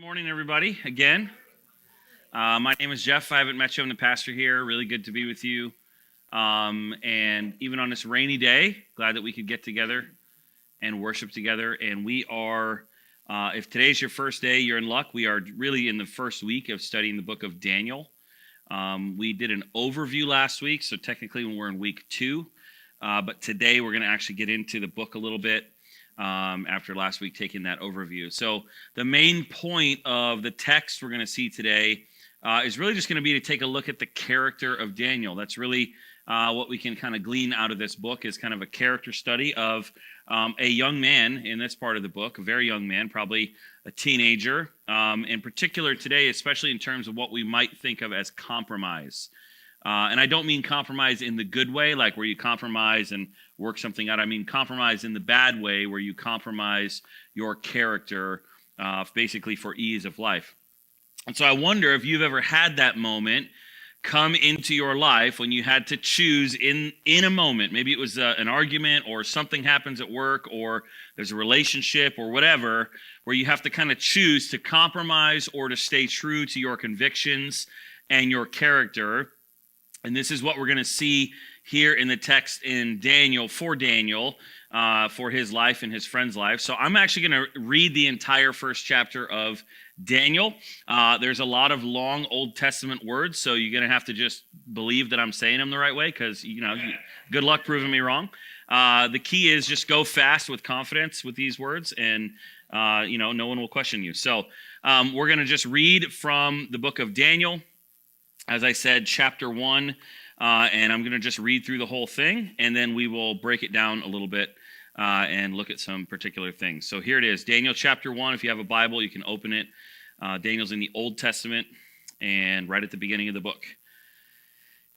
Morning, everybody, again. My name is Jeff. I haven't met you. I'm the pastor here. Really good to be with you. And even on this rainy day, glad that we could get together and worship together. And we are, if today's your first day, you're in luck. We are really in the first week of studying the book of Daniel. We did an overview last week, so technically we're in week 2. But today we're going to actually get into the book a little bit. After last week taking that overview. So the main point of the text we're going to see today is really just going to be to take a look at the character of Daniel. That's really what we can kind of glean out of this book is kind of a character study of a young man in this part of the book, a very young man, probably a teenager, in particular today, especially in terms of what we might think of as compromise. And I don't mean compromise in the good way, like where you compromise and work something out. I mean compromise in the bad way, where you compromise your character, basically for ease of life. And so I wonder if you've ever had that moment come into your life when you had to choose in a moment. Maybe it was an argument or something happens at work or there's a relationship or whatever, where you have to kind of choose to compromise or to stay true to your convictions and your character. And this is what we're going to see here in the text in Daniel, for his life and his friend's life. So I'm actually going to read the entire first chapter of Daniel. There's a lot of long Old Testament words, so you're going to have to just believe that I'm saying them the right way, because, good luck proving me wrong. The key is just go fast with confidence with these words, and, no one will question you. So we're going to just read from the book of Daniel. As I said, chapter 1, and I'm going to just read through the whole thing, and then we will break it down a little bit and look at some particular things. So here it is, Daniel chapter 1. If you have a Bible, you can open it. Daniel's in the Old Testament, and right at the beginning of the book.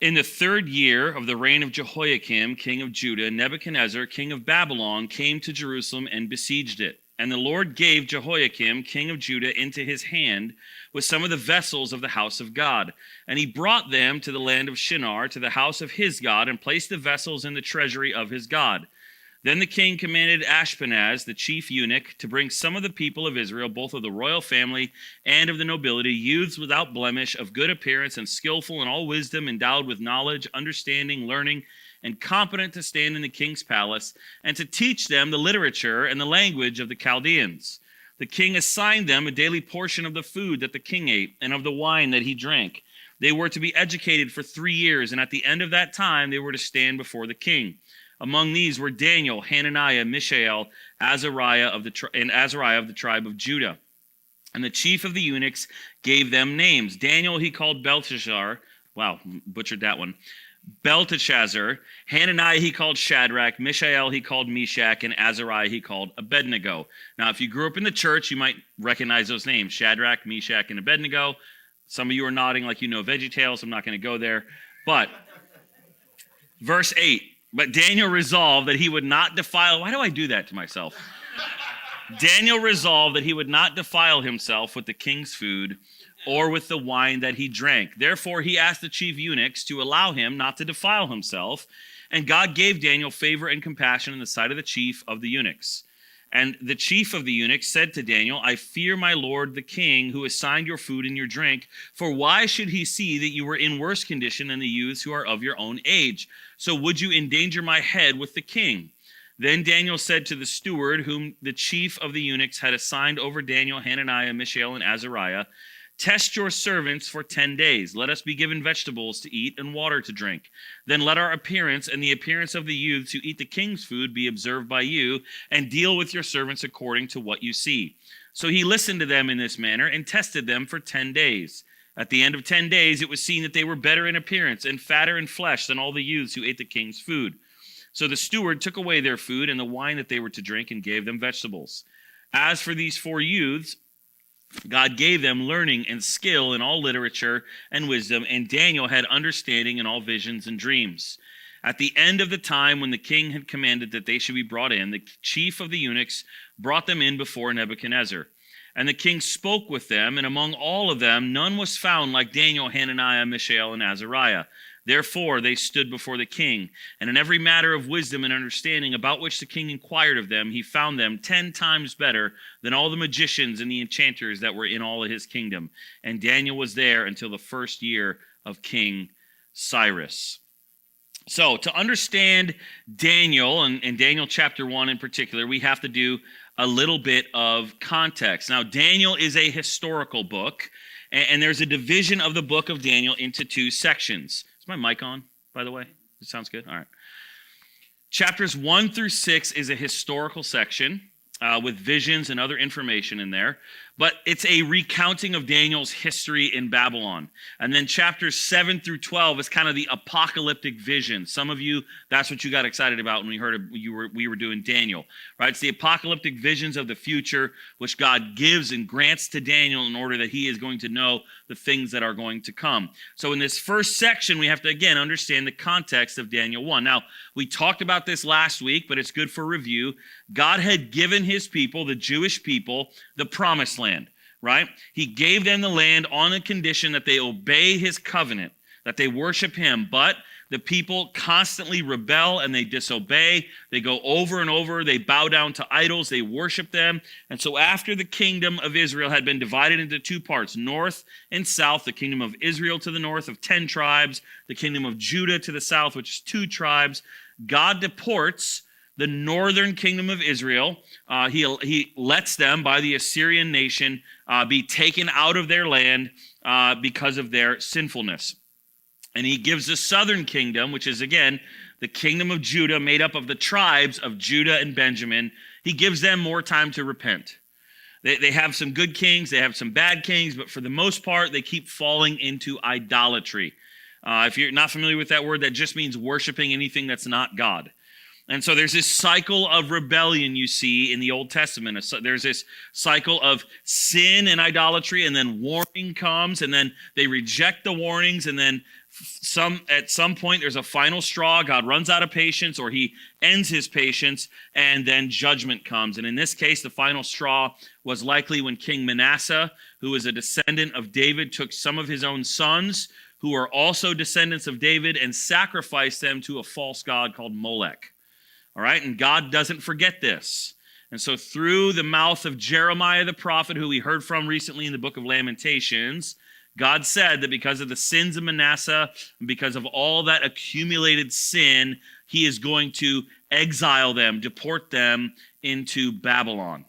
In the 3rd year of the reign of Jehoiakim, king of Judah, Nebuchadnezzar, king of Babylon, came to Jerusalem and besieged it. And the Lord gave Jehoiakim, king of Judah, into his hand with some of the vessels of the house of God. And he brought them to the land of Shinar, to the house of his God, and placed the vessels in the treasury of his God. Then the king commanded Ashpenaz, the chief eunuch, to bring some of the people of Israel, both of the royal family and of the nobility, youths without blemish, of good appearance, and skillful in all wisdom, endowed with knowledge, understanding, learning, and competent to stand in the king's palace, and to teach them the literature and the language of the Chaldeans. The king assigned them a daily portion of the food that the king ate, and of the wine that he drank. They were to be educated for 3 years, and at the end of that time they were to stand before the king. Among these were Daniel, Hananiah, Mishael, Azariah of the tribe of Judah. And the chief of the eunuchs gave them names. Daniel he called Belteshazzar. Wow, butchered that one. Belteshazzar. Hananiah he called Shadrach. Mishael he called Meshach. And Azariah he called Abednego. Now, if you grew up in the church, you might recognize those names: Shadrach, Meshach, and Abednego. Some of you are nodding like you know VeggieTales, so I'm not going to go there. But verse 8, but Daniel resolved that he would not defile. Why do I do that to myself? Daniel resolved that he would not defile himself with the king's food or with the wine that he drank. Therefore, he asked the chief eunuchs to allow him not to defile himself. And God gave Daniel favor and compassion in the sight of the chief of the eunuchs. And the chief of the eunuchs said to Daniel, I fear my lord the king, who assigned your food and your drink. For why should he see that you were in worse condition than the youths who are of your own age? So would you endanger my head with the king? Then Daniel said to the steward, whom the chief of the eunuchs had assigned over Daniel, Hananiah, Mishael, and Azariah, test your servants for 10 days. Let us be given vegetables to eat and water to drink. Then let our appearance and the appearance of the youths who eat the king's food be observed by you, and deal with your servants according to what you see. So he listened to them in this manner and tested them for 10 days. At the end of 10 days, it was seen that they were better in appearance and fatter in flesh than all the youths who ate the king's food. So the steward took away their food and the wine that they were to drink and gave them vegetables. As for these 4 youths, God gave them learning and skill in all literature and wisdom, and Daniel had understanding in all visions and dreams. At the end of the time when the king had commanded that they should be brought in, the chief of the eunuchs brought them in before Nebuchadnezzar. And the king spoke with them, and among all of them none was found like Daniel, Hananiah, Mishael, and Azariah. Therefore they stood before the king, and in every matter of wisdom and understanding about which the king inquired of them, he found them 10 times better than all the magicians and the enchanters that were in all of his kingdom. And Daniel was there until the first year of King Cyrus. So to understand Daniel, and Daniel chapter 1 in particular, we have to do a little bit of context. Now, Daniel is a historical book, and there's a division of the book of Daniel into 2 sections. Is my mic on, by the way? It sounds good? All right. Chapters 1 through 6 is a historical section with visions and other information in there. But it's a recounting of Daniel's history in Babylon. And then chapters 7 through 12 is kind of the apocalyptic vision. Some of you, that's what you got excited about when we heard we were doing Daniel, right? It's the apocalyptic visions of the future, which God gives and grants to Daniel in order that he is going to know the things that are going to come. So in this first section, we have to, again, understand the context of Daniel 1. Now, we talked about this last week, but it's good for review. God had given his people, the Jewish people, the promised land, right? He gave them the land on the condition that they obey his covenant, that they worship him. But the people constantly rebel and they disobey. They go over and over. They bow down to idols. They worship them. And so after the kingdom of Israel had been divided into 2 parts, north and south, the kingdom of Israel to the north of 10 tribes, the kingdom of Judah to the south, which is 2 tribes, God deports the northern kingdom of Israel. He lets them, by the Assyrian nation, be taken out of their land because of their sinfulness. And he gives the southern kingdom, which is, again, the kingdom of Judah, made up of the tribes of Judah and Benjamin. He gives them more time to repent. They have some good kings, they have some bad kings, but for the most part, they keep falling into idolatry. If you're not familiar with that word, that just means worshiping anything that's not God. And so there's this cycle of rebellion you see in the Old Testament. There's this cycle of sin and idolatry, and then warning comes, and then they reject the warnings, and then at some point there's a final straw. God runs out of patience, or he ends his patience, and then judgment comes. And in this case, the final straw was likely when King Manasseh, who was a descendant of David, took some of his own sons, who are also descendants of David, and sacrificed them to a false god called Molech. All right, and God doesn't forget this. And so through the mouth of Jeremiah the prophet, who we heard from recently in the book of Lamentations, God said that because of the sins of Manasseh, and because of all that accumulated sin, he is going to exile them, deport them into Babylon.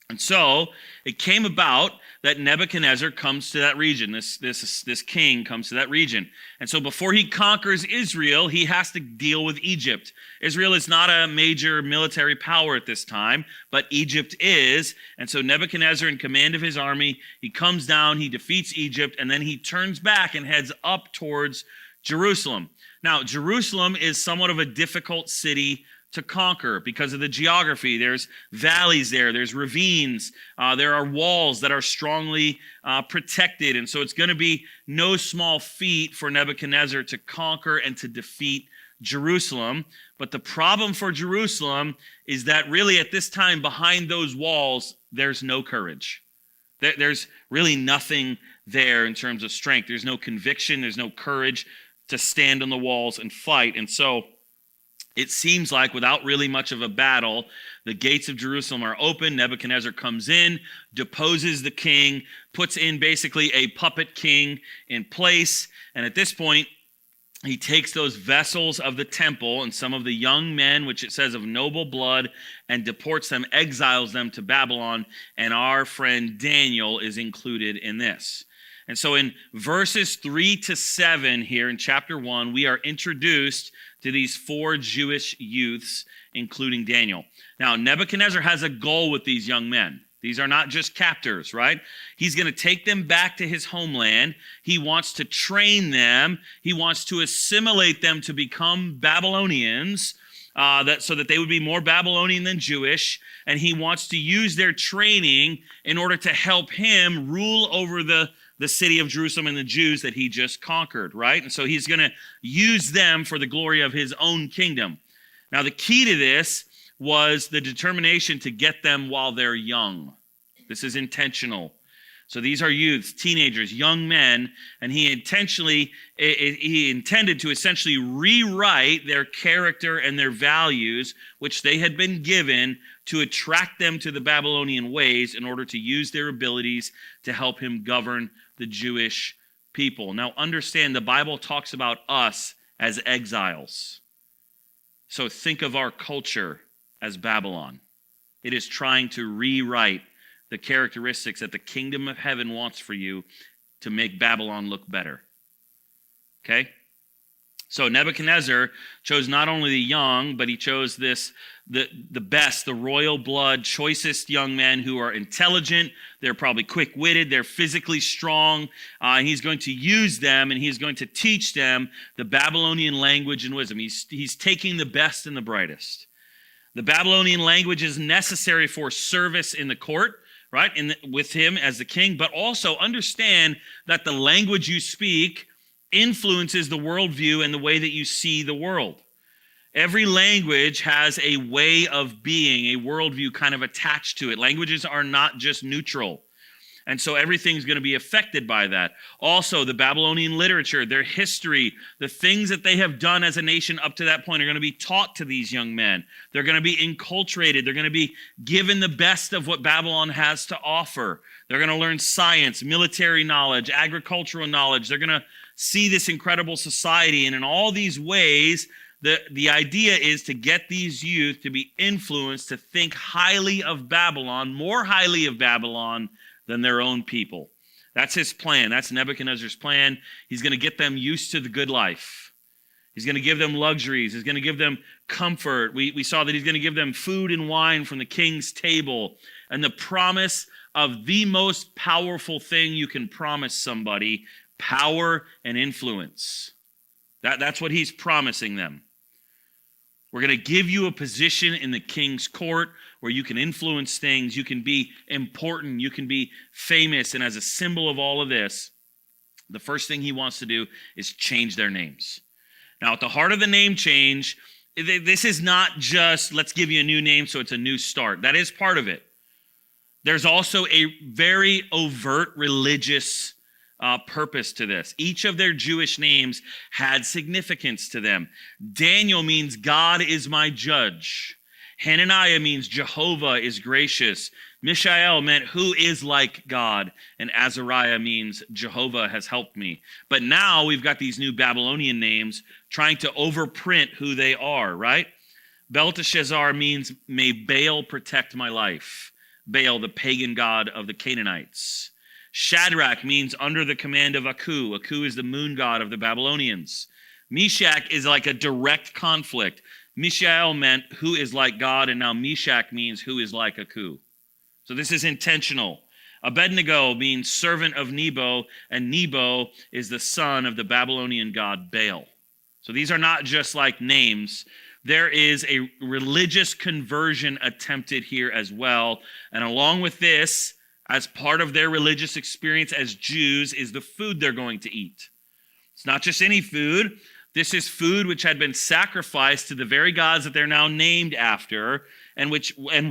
And so it came about that Nebuchadnezzar comes to that region. This king comes to that region. And so before he conquers Israel, he has to deal with Egypt. Israel is not a major military power at this time, but Egypt is. And so Nebuchadnezzar, in command of his army, he comes down, he defeats Egypt, and then he turns back and heads up towards Jerusalem. Now, Jerusalem is somewhat of a difficult city to conquer because of the geography. There's valleys there, there's ravines, there are walls that are strongly protected. And so it's going to be no small feat for Nebuchadnezzar to conquer and to defeat Jerusalem. But the problem for Jerusalem is that really at this time behind those walls, there's no courage. There's really nothing there in terms of strength. There's no conviction, there's no courage to stand on the walls and fight. And so it seems like without really much of a battle, the gates of Jerusalem are open. Nebuchadnezzar comes in, deposes the king, puts in basically a puppet king in place. And at this point, he takes those vessels of the temple and some of the young men, which it says of noble blood, and deports them, exiles them to Babylon. And our friend Daniel is included in this. And so in verses 3 to 7 here in chapter 1, we are introduced to these 4 Jewish youths, including Daniel. Now, Nebuchadnezzar has a goal with these young men. These are not just captors, right? He's going to take them back to his homeland. He wants to train them. He wants to assimilate them to become Babylonians, so that they would be more Babylonian than Jewish. And he wants to use their training in order to help him rule over the city of Jerusalem and the Jews that he just conquered, right? And so he's going to use them for the glory of his own kingdom. Now, the key to this was the determination to get them while they're young. This is intentional. So these are youths, teenagers, young men, and he intended to essentially rewrite their character and their values, which they had been given, to attract them to the Babylonian ways in order to use their abilities to help him govern the Jewish people. Now understand, the Bible talks about us as exiles. So think of our culture as Babylon. It is trying to rewrite the characteristics that the kingdom of heaven wants for you to make Babylon look better. Okay? So Nebuchadnezzar chose not only the young, but he chose the best, the royal blood, choicest young men who are intelligent. They're probably quick-witted. They're physically strong. And he's going to use them, and he's going to teach them the Babylonian language and wisdom. He's taking the best and the brightest. The Babylonian language is necessary for service in the court, right? With him as the king, but also understand that the language you speak influences the worldview and the way that you see the world. Every language has a way of being, a worldview kind of attached to it. Languages are not just neutral. And so everything's going to be affected by that. Also, the Babylonian literature, their history, the things that they have done as a nation up to that point are going to be taught to these young men. They're going to be enculturated. They're going to be given the best of what Babylon has to offer. They're going to learn science, military knowledge, agricultural knowledge. They're going to see this incredible society. And in all these ways, the idea is to get these youth to be influenced to think highly of Babylon, more highly of Babylon than their own people. That's his plan. That's Nebuchadnezzar's plan. He's going to get them used to the good life. He's going to give them luxuries. He's going to give them comfort. We saw that he's going to give them food and wine from the king's table, and the promise of the most powerful thing you can promise somebody, power and influence. That's what he's promising them. We're going to give you a position in the king's court where you can influence things, you can be important, you can be famous. And as a symbol of all of this, the first thing he wants to do is change their names. Now, at the heart of the name change, this is not just, let's give you a new name so it's a new start. That is part of it. There's also a very overt religious purpose to this. Each of their Jewish names had significance to them. Daniel means God is my judge. Hananiah means Jehovah is gracious. Mishael meant who is like God. And Azariah means Jehovah has helped me. But now we've got these new Babylonian names trying to overprint who they are, right? Belteshazzar means may Baal protect my life. Baal, the pagan god of the Canaanites. Shadrach means under the command of Aku. Aku is the moon god of the Babylonians. Meshach is like a direct conflict. Mishael meant who is like God, and now Meshach means who is like Aku. So this is intentional. Abednego means servant of Nebo, and Nebo is the son of the Babylonian god Baal. So these are not just like names. There is a religious conversion attempted here as well. And along with this, as part of their religious experience as Jews, is the food they're going to eat. It's not just any food. This is food which had been sacrificed to the very gods that they're now named after, and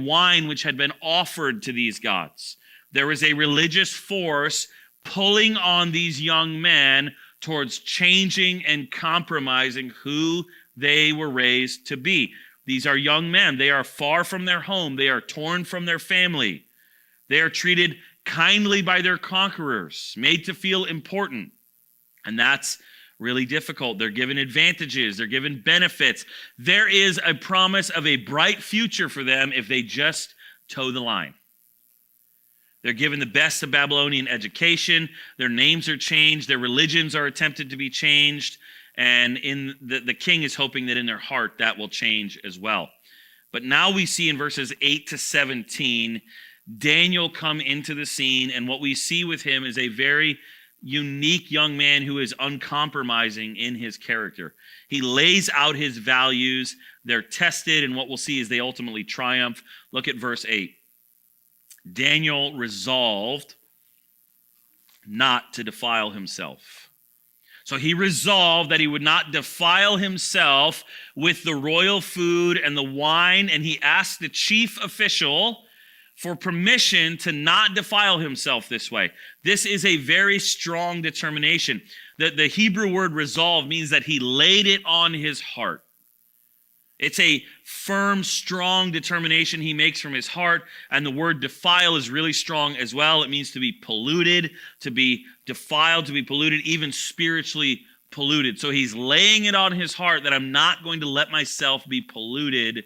wine which had been offered to these gods. There was a religious force pulling on these young men towards changing and compromising who they were raised to be. These are young men. They are far from their home. They are torn from their family. They are treated kindly by their conquerors, made to feel important. And that's really difficult. They're given advantages. They're given benefits. There is a promise of a bright future for them if they just toe the line. They're given the best of Babylonian education. Their names are changed. Their religions are attempted to be changed. And the king is hoping that in their heart that will change as well. But now we see in verses 8 to 17, Daniel come into the scene, and what we see with him is a very unique young man who is uncompromising in his character. He lays out his values. They're tested, and what we'll see is they ultimately triumph. Look at verse 8. Daniel resolved not to defile himself. So he resolved that he would not defile himself with the royal food and the wine, and he asked the chief official for permission to not defile himself this way. This is a very strong determination. The Hebrew word resolve means that he laid it on his heart. It's a firm, strong determination he makes from his heart. And the word defile is really strong as well. It means to be polluted, to be defiled, to be polluted, even spiritually polluted. So he's laying it on his heart that I'm not going to let myself be polluted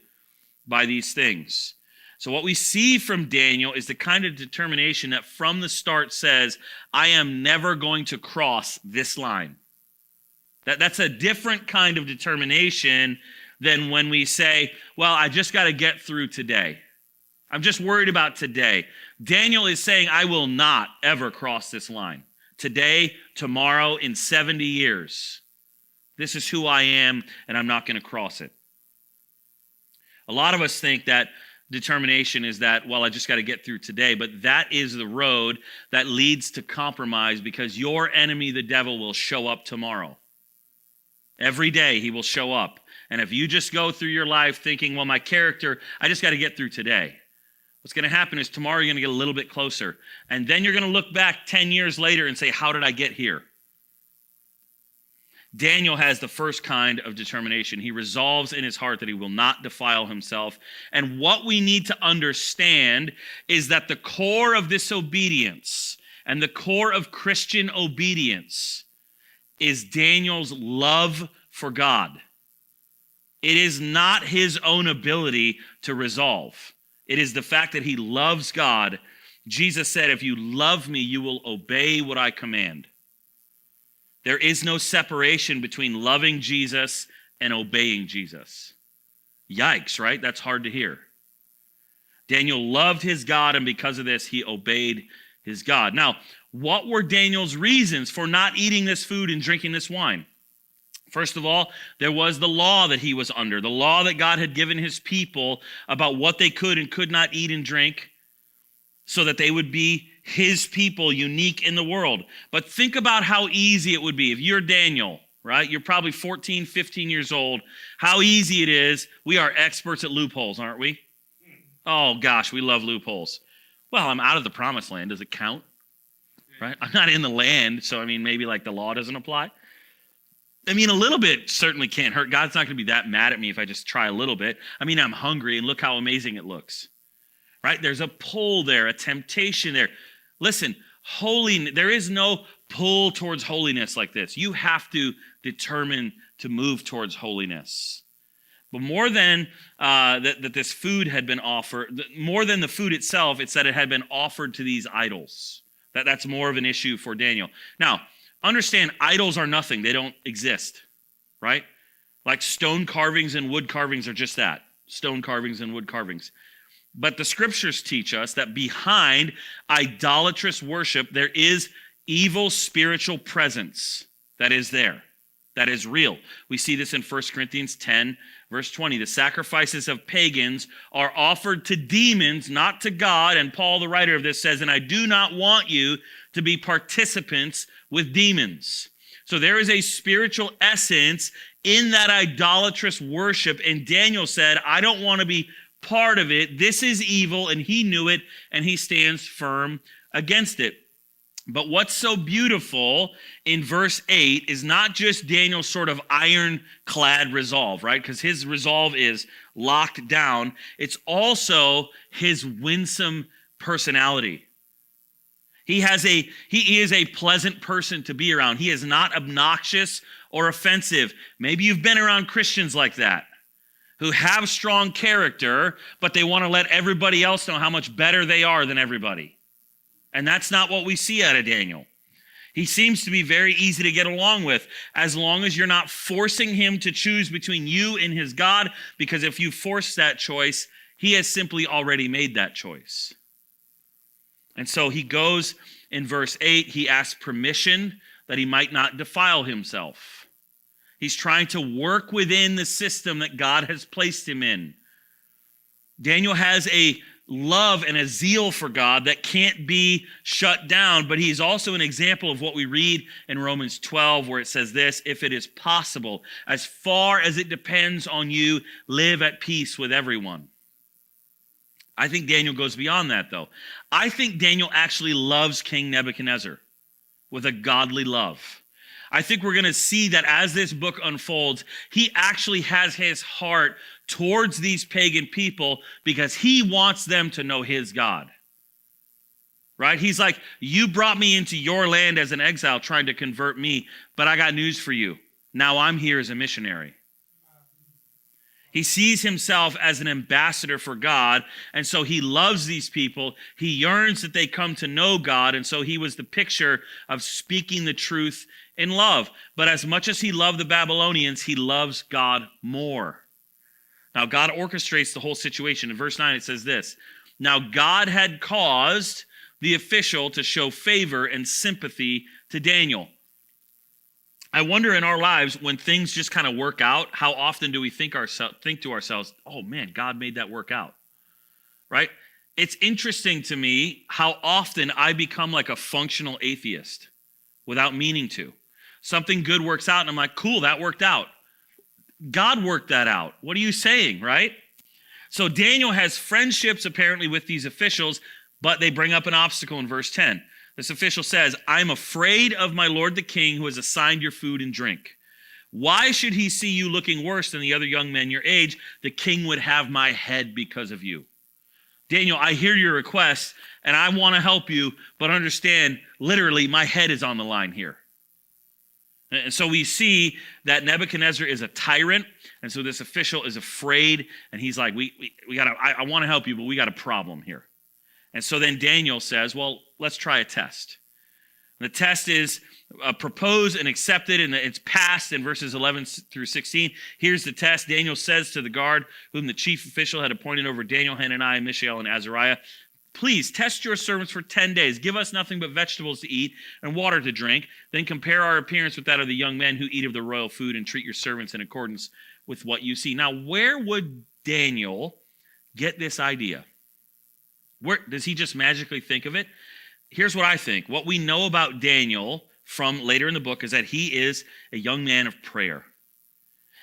by these things. So what we see from Daniel is the kind of determination that from the start says, I am never going to cross this line. That's a different kind of determination than when we say, well, I just got to get through today. I'm just worried about today. Daniel is saying, I will not ever cross this line. Today, tomorrow, in 70 years. This is who I am, and I'm not going to cross it. A lot of us think that determination is that, well, I just got to get through today, but that is the road that leads to compromise, because your enemy, the devil, will show up tomorrow. Every day he will show up. And if you just go through your life thinking, well, my character, I just got to get through today. What's going to happen is tomorrow you're going to get a little bit closer. And then you're going to look back 10 years later and say, how did I get here? Daniel has the first kind of determination. He resolves in his heart that he will not defile himself. And what we need to understand is that the core of this obedience and the core of Christian obedience is Daniel's love for God. It is not his own ability to resolve. It is the fact that he loves God. Jesus said, if you love me, you will obey what I command. There is no separation between loving Jesus and obeying Jesus. Yikes, right? That's hard to hear. Daniel loved his God, and because of this, he obeyed his God. Now, what were Daniel's reasons for not eating this food and drinking this wine? First of all, there was the law that he was under, the law that God had given his people about what they could and could not eat and drink so that they would be his people, unique in the world. But think about how easy it would be if you're Daniel, right? You're probably 14, 15 years old. How easy it is. We are experts at loopholes, aren't we? Oh gosh, we love loopholes. Well, I'm out of the promised land. Does it count? Right? I'm not in the land, so I mean, maybe like the law doesn't apply. I mean, a little bit certainly can't hurt. God's not going to be that mad at me if I just try a little bit. I mean, I'm hungry, and look how amazing it looks. Right? There's a pull there, a temptation there. Listen, there is no pull towards holiness like this. You have to determine to move towards holiness. But more than that this food had been offered, more than the food itself, it's that it had been offered to these idols. That's more of an issue for Daniel. Now, understand, idols are nothing. They don't exist, right? Like stone carvings and wood carvings are just that, stone carvings and wood carvings. But the scriptures teach us that behind idolatrous worship, there is evil spiritual presence that is there, that is real. We see this in 1 Corinthians 10, verse 20. The sacrifices of pagans are offered to demons, not to God. And Paul, the writer of this, says, and I do not want you to be participants with demons. So there is a spiritual essence in that idolatrous worship. And Daniel said, I don't want to be part of it. This is evil, and he knew it, and he stands firm against it. But what's so beautiful in verse 8 is not just Daniel's sort of ironclad resolve, right? Because his resolve is locked down. It's also his winsome personality. He is a pleasant person to be around. He is not obnoxious or offensive. Maybe you've been around Christians like that, who have strong character, but they want to let everybody else know how much better they are than everybody. And that's not what we see out of Daniel. He seems to be very easy to get along with, as long as you're not forcing him to choose between you and his God, because if you force that choice, he has simply already made that choice. And so he goes in verse 8, he asks permission that he might not defile himself. He's trying to work within the system that God has placed him in. Daniel has a love and a zeal for God that can't be shut down, but he's also an example of what we read in Romans 12, where it says this, if it is possible, as far as it depends on you, live at peace with everyone. I think Daniel goes beyond that, though. I think Daniel actually loves King Nebuchadnezzar with a godly love. I think we're going to see that as this book unfolds, he actually has his heart towards these pagan people because he wants them to know his God. Right? He's like, you brought me into your land as an exile trying to convert me, but I got news for you. Now I'm here as a missionary. He sees himself as an ambassador for God, and so he loves these people. He yearns that they come to know God, and so he was the picture of speaking the truth in love. But as much as he loved the Babylonians, he loves God more. Now, God orchestrates the whole situation. In verse 9, it says this, now God had caused the official to show favor and sympathy to Daniel. I wonder in our lives, when things just kind of work out, how often do we think to ourselves, oh man, God made that work out, right? It's interesting to me how often I become like a functional atheist without meaning to. Something good works out and I'm like, cool, that worked out. God worked that out. What are you saying, right? So Daniel has friendships apparently with these officials, but they bring up an obstacle in verse 10. This official says, I'm afraid of my lord the king who has assigned your food and drink. Why should he see you looking worse than the other young men your age? The king would have my head because of you. Daniel, I hear your request and I want to help you, but understand, literally, my head is on the line here. And so we see that Nebuchadnezzar is a tyrant, and so this official is afraid, and he's like, I want to help you, but we got a problem here. And so then Daniel says, well, let's try a test. And the test is proposed and accepted, and it's passed in verses 11 through 16. Here's the test. Daniel says to the guard, whom the chief official had appointed over Daniel, Hananiah, Mishael, and Azariah, please test your servants for 10 days. Give us nothing but vegetables to eat and water to drink. Then compare our appearance with that of the young men who eat of the royal food and treat your servants in accordance with what you see. Now, where would Daniel get this idea? Where does he just magically think of it? Here's what I think. What we know about Daniel from later in the book is that he is a young man of prayer.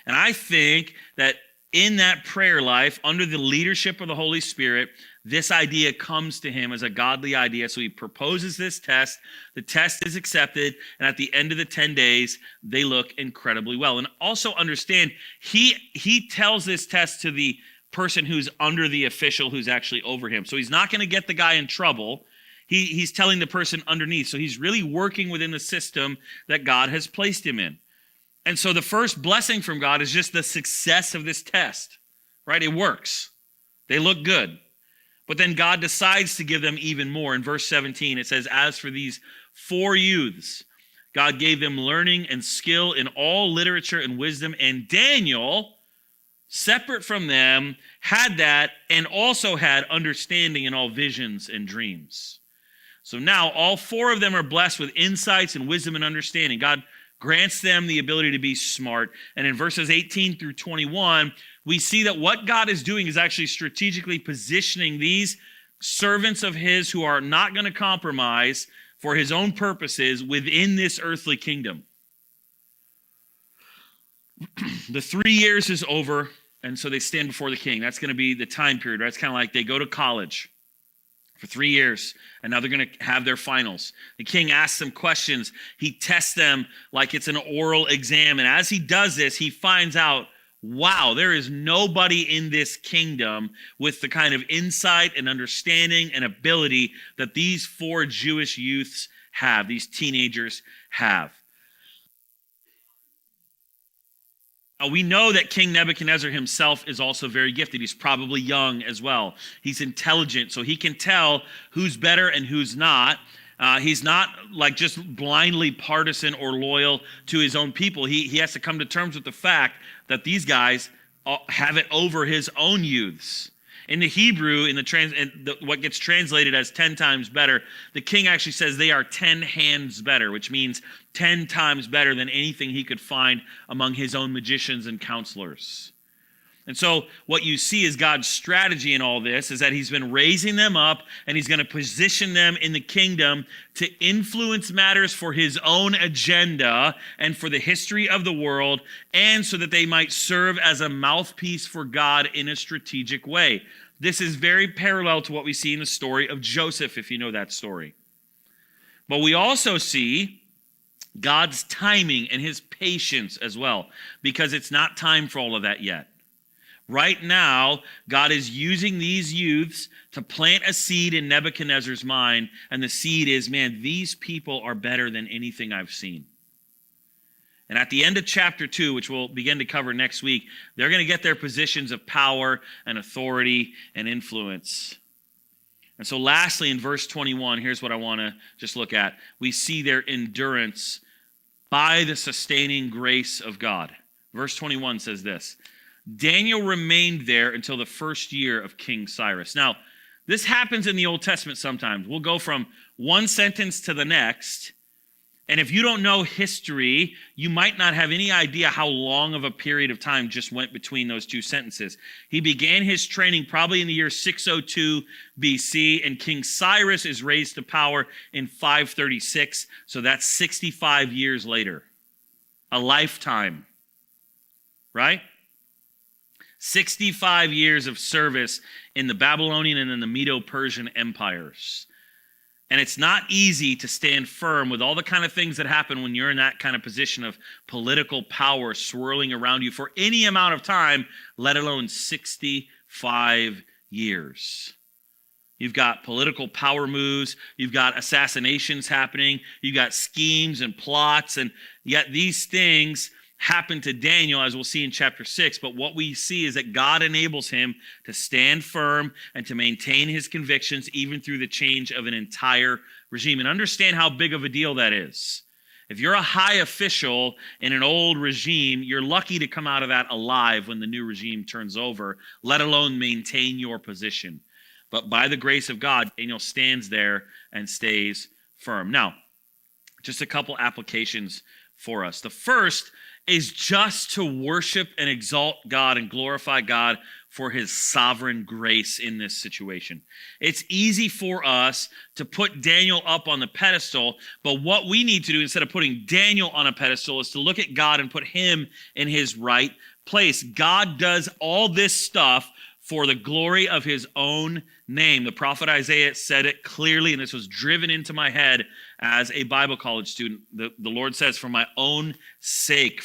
And I think that in that prayer life, under the leadership of the Holy Spirit, this idea comes to him as a godly idea. So he proposes this test. The test is accepted. And at the end of the 10 days, they look incredibly well. And also understand, he tells this test to the person who's under the official who's actually over him. So he's not going to get the guy in trouble. He's telling the person underneath. So he's really working within the system that God has placed him in. And so the first blessing from God is just the success of this test, right? It works. They look good. But then God decides to give them even more. In verse 17, it says, as for these 4 youths, God gave them learning and skill in all literature and wisdom. And Daniel, separate from them, had that and also had understanding in all visions and dreams. So now all 4 of them are blessed with insights and wisdom and understanding. God grants them the ability to be smart. And in verses 18 through 21, we see that what God is doing is actually strategically positioning these servants of his who are not going to compromise for his own purposes within this earthly kingdom. The 3 years is over, and so they stand before the king. That's going to be the time period, right? It's kind of like they go to college for 3 years, and now they're going to have their finals. The king asks them questions. He tests them like it's an oral exam, and as he does this, he finds out, wow, there is nobody in this kingdom with the kind of insight and understanding and ability that these 4 Jewish youths have, these teenagers have. Now, we know that King Nebuchadnezzar himself is also very gifted. He's probably young as well. He's intelligent, so he can tell who's better and who's not. He's not like just blindly partisan or loyal to his own people. He has to come to terms with the fact that these guys have it over his own youths. In the Hebrew, what gets translated as 10 times better, the king actually says they are 10 hands better, which means 10 times better than anything he could find among his own magicians and counselors. And so what you see is God's strategy in all this is that he's been raising them up and he's going to position them in the kingdom to influence matters for his own agenda and for the history of the world, and so that they might serve as a mouthpiece for God in a strategic way. This is very parallel to what we see in the story of Joseph, if you know that story. But we also see God's timing and his patience as well, because it's not time for all of that yet. Right now, God is using these youths to plant a seed in Nebuchadnezzar's mind, and the seed is, man, these people are better than anything I've seen. And at the end of chapter 2, which we'll begin to cover next week, they're going to get their positions of power and authority and influence. And so lastly, in verse 21, here's what I want to just look at. We see their endurance by the sustaining grace of God. Verse 21 says this: Daniel remained there until the first year of King Cyrus. Now, this happens in the Old Testament sometimes. We'll go from one sentence to the next, and if you don't know history, you might not have any idea how long of a period of time just went between those two sentences. He began his training probably in the year 602 BC, and King Cyrus is raised to power in 536, so that's 65 years later. A lifetime, right? 65 years of service in the Babylonian and in the Medo-Persian empires. And it's not easy to stand firm with all the kind of things that happen when you're in that kind of position of political power swirling around you for any amount of time, let alone 65 years. You've got political power moves, you've got assassinations happening, you've got schemes and plots, and yet these things happen to Daniel, as we'll see in chapter 6, but what we see is that God enables him to stand firm and to maintain his convictions even through the change of an entire regime. And understand how big of a deal that is. If you're a high official in an old regime, you're lucky to come out of that alive when the new regime turns over, let alone maintain your position. But by the grace of God, Daniel stands there and stays firm. Now, just a couple applications for us. The first is just to worship and exalt God and glorify God for his sovereign grace in this situation. It's easy for us to put Daniel up on the pedestal, but what we need to do instead of putting Daniel on a pedestal is to look at God and put him in his right place. God does all this stuff for the glory of his own name. The prophet Isaiah said it clearly, and this was driven into my head as a Bible college student. The Lord says, for my own sake,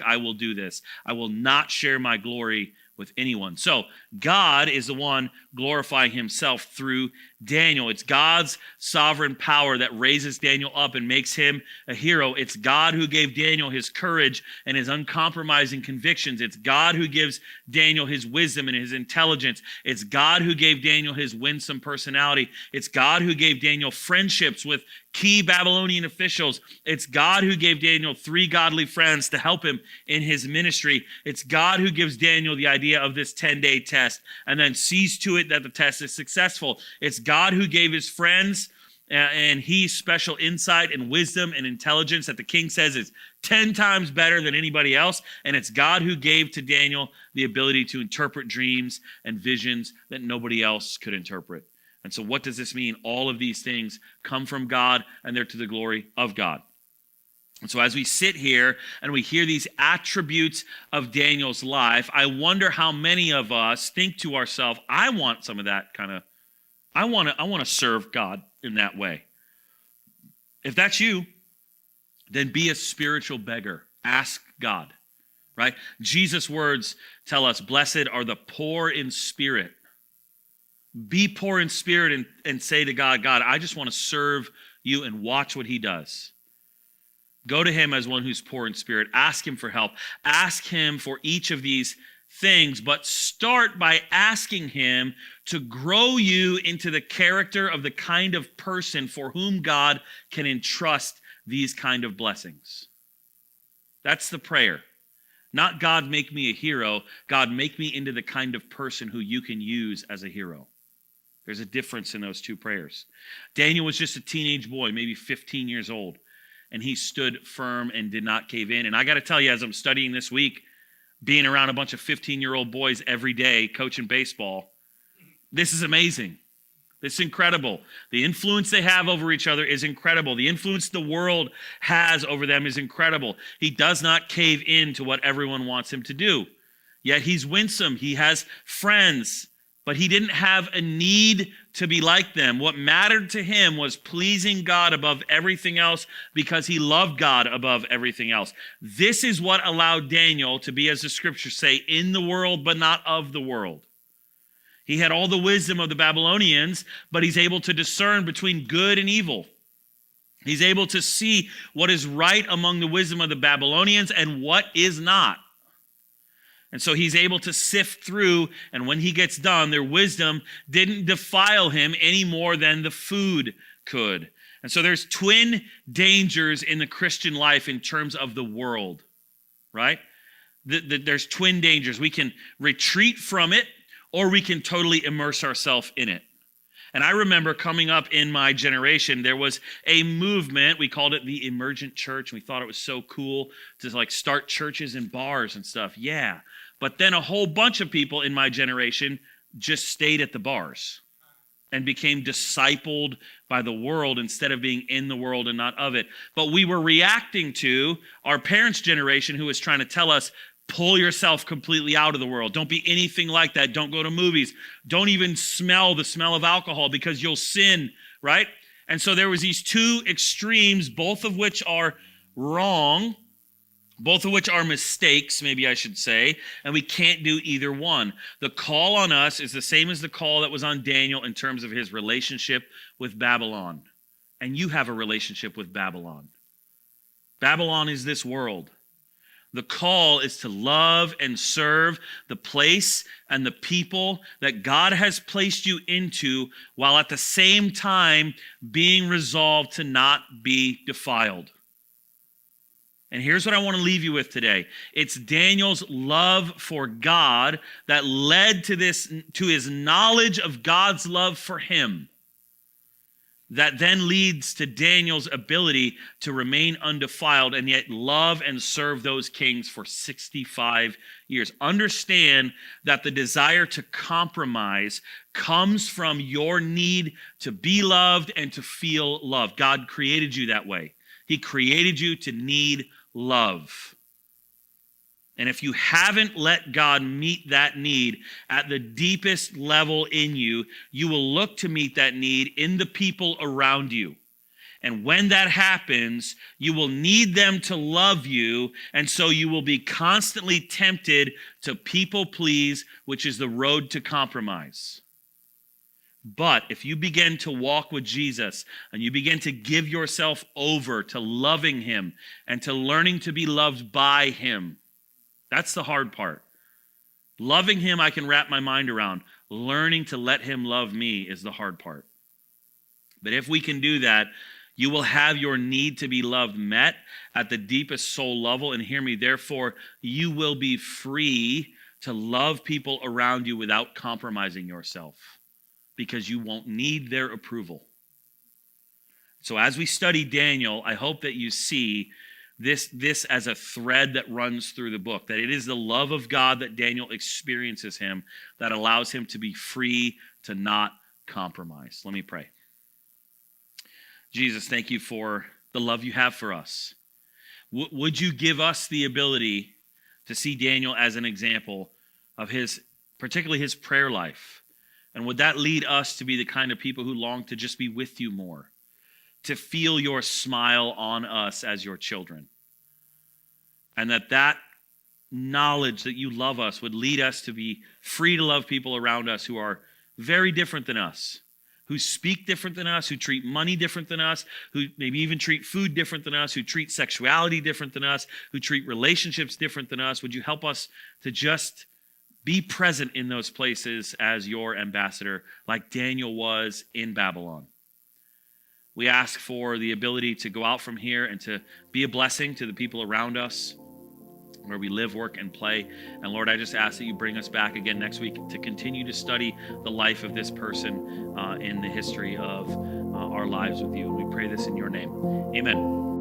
I will do this. I will not share my glory with anyone. So God is the one glorifying himself through Daniel. It's God's sovereign power that raises Daniel up and makes him a hero. It's God who gave Daniel his courage and his uncompromising convictions. It's God who gives Daniel his wisdom and his intelligence. It's God who gave Daniel his winsome personality. It's God who gave Daniel friendships with key Babylonian officials. It's God who gave Daniel 3 godly friends to help him in his ministry. It's God who gives Daniel the idea of this 10-day test and then sees to it that the test is successful. It's God who gave his friends and he special insight and wisdom and intelligence that the king says is 10 times better than anybody else. And it's God who gave to Daniel the ability to interpret dreams and visions that nobody else could interpret. And so what does this mean? All of these things come from God and they're to the glory of God. And so as we sit here and we hear these attributes of Daniel's life, I wonder how many of us think to ourselves, I want some of that kind of, I want to serve God in that way. If that's you, then be a spiritual beggar. Ask God, right? Jesus' words tell us, blessed are the poor in spirit. Be poor in spirit and say to God, God, I just want to serve you and watch what he does. Go to him as one who's poor in spirit. Ask him for help. Ask him for each of these things, but start by asking him to grow you into the character of the kind of person for whom God can entrust these kind of blessings. That's the prayer. Not God, make me a hero. God, make me into the kind of person who you can use as a hero. There's a difference in those two prayers. Daniel was just a teenage boy, maybe 15 years old, and he stood firm and did not cave in. And I got to tell you, as I'm studying this week, being around a bunch of 15-year-old boys every day coaching baseball, this is amazing. It's incredible. The influence they have over each other is incredible. The influence the world has over them is incredible. He does not cave in to what everyone wants him to do. Yet he's winsome. He has friends. But he didn't have a need to be like them. What mattered to him was pleasing God above everything else because he loved God above everything else. This is what allowed Daniel to be, as the scriptures say, in the world, but not of the world. He had all the wisdom of the Babylonians, but he's able to discern between good and evil. He's able to see what is right among the wisdom of the Babylonians and what is not. And so he's able to sift through, and when he gets done, their wisdom didn't defile him any more than the food could. And so there's twin dangers in the Christian life in terms of the world, right? There's twin dangers. We can retreat from it, or we can totally immerse ourselves in it. And I remember coming up in my generation, there was a movement, we called it the emergent church. We thought it was so cool to like start churches and bars and stuff. Yeah. But then a whole bunch of people in my generation just stayed at the bars and became discipled by the world instead of being in the world and not of it. But we were reacting to our parents' generation who was trying to tell us, pull yourself completely out of the world. Don't be anything like that. Don't go to movies. Don't even smell the smell of alcohol because you'll sin, right? And so there was these two extremes, both of which are wrong, both of which are mistakes, maybe I should say, and we can't do either one. The call on us is the same as the call that was on Daniel in terms of his relationship with Babylon. And you have a relationship with Babylon. Babylon is this world. The call is to love and serve the place and the people that God has placed you into, while at the same time being resolved to not be defiled. And here's what I want to leave you with today. It's Daniel's love for God that led to his knowledge of God's love for him, that then leads to Daniel's ability to remain undefiled and yet love and serve those kings for 65 years. Understand that the desire to compromise comes from your need to be loved and to feel loved. God created you that way. He created you to need love. And if you haven't let God meet that need at the deepest level in you, you will look to meet that need in the people around you. And when that happens, you will need them to love you, and so you will be constantly tempted to people please, which is the road to compromise. But if you begin to walk with Jesus and you begin to give yourself over to loving him and to learning to be loved by him, that's the hard part. Loving him, I can wrap my mind around. Learning to let him love me is the hard part. But if we can do that, you will have your need to be loved met at the deepest soul level. And hear me, therefore, you will be free to love people around you without compromising yourself, because you won't need their approval. So as we study Daniel, I hope that you see this as a thread that runs through the book, that it is the love of God that Daniel experiences him that allows him to be free to not compromise. Let me pray. Jesus, thank you for the love you have for us. Would you give us the ability to see Daniel as an example of particularly his prayer life? And would that lead us to be the kind of people who long to just be with you more, to feel your smile on us as your children? And that knowledge that you love us would lead us to be free to love people around us who are very different than us, who speak different than us, who treat money different than us, who maybe even treat food different than us, who treat sexuality different than us, who treat relationships different than us. Would you help us to just be present in those places as your ambassador, like Daniel was in Babylon? We ask for the ability to go out from here and to be a blessing to the people around us, where we live, work, and play. And Lord, I just ask that you bring us back again next week to continue to study the life of this person in the history of our lives with you. And we pray this in your name. Amen.